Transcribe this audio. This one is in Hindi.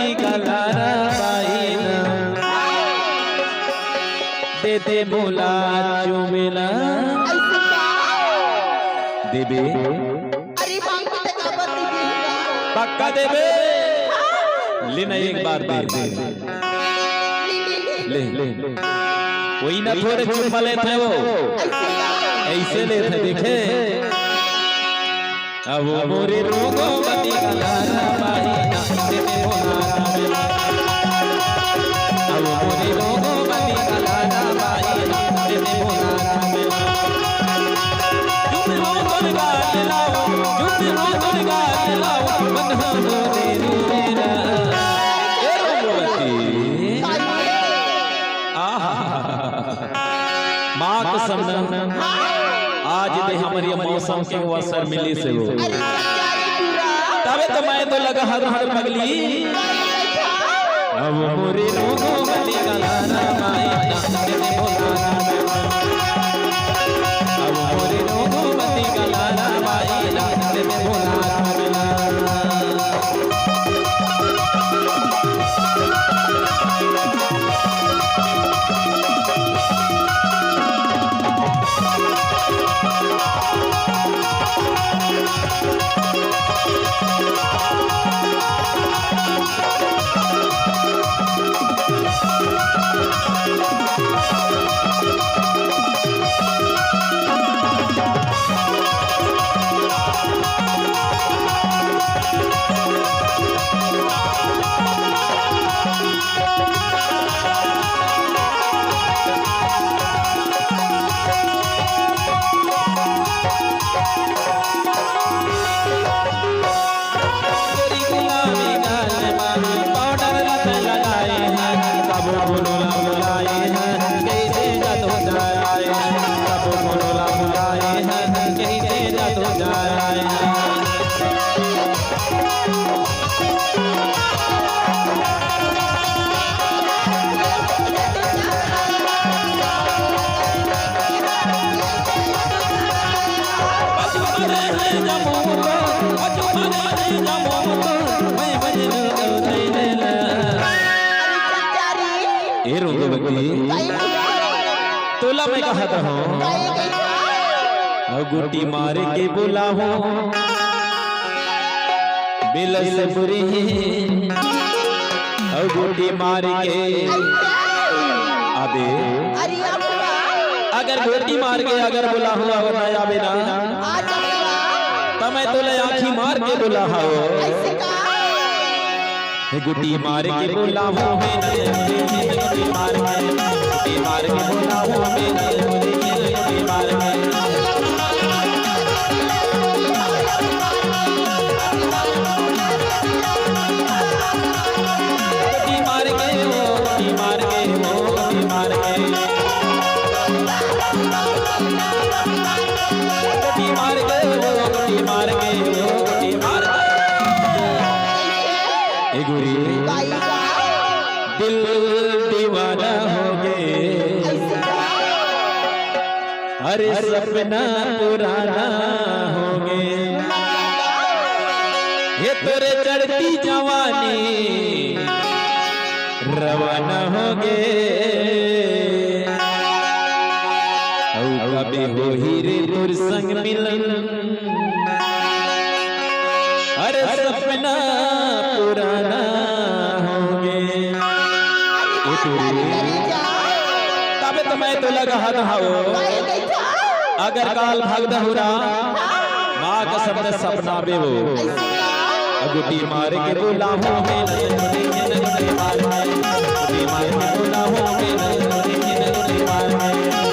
गति गलारा पाईना देते बोला चुमेला देबे अरे बाप रे का बत्ती पक्का देबे लेना एक बार दे ले वही ना थोड़े चुम्मा लेते हैं वो ऐसे लेते देखे अब वो मोरे रोगों गति गलारा पाईना देते बोला अब वो मोरे रोगों गति गलारा पाईना देते बोला माँ कसम आज दे हमारी मौसम के असर मिली से हो तबे तो मैं तो लगा हर हर पगली अब मोरे रोगों गति गलारा पाईना देते बोला अब मोरे रोगों गति गलारा पाईना देते बोला तोला मैं कहता हूँ गुटी मार के बोला हूँ बिलस बुरी गुटी मार के अबे अगर गुटी मार के अगर बोला हूँ अगर नया बिना तो मैं तोले आँखी मार के बोला हूँ गुटी मार के बोला हूँ गुटी मार के बोला हूँ गुटी मार दिल दीवाना हो गए अरे सपना पुराना हो गए ये तेरे चढ़ती जवानी रवाना हो गए कभी हो ही रे तुर संग मिलन अरे सपना पुराना हो गए तबे तो मैं तो लगा हो अगर काल भाग दहुरा माँ का शब्द सपना बे हो गुटी मार के बोला हूँ मैं गुटी मार के बोला हूँ मैं गुटी मार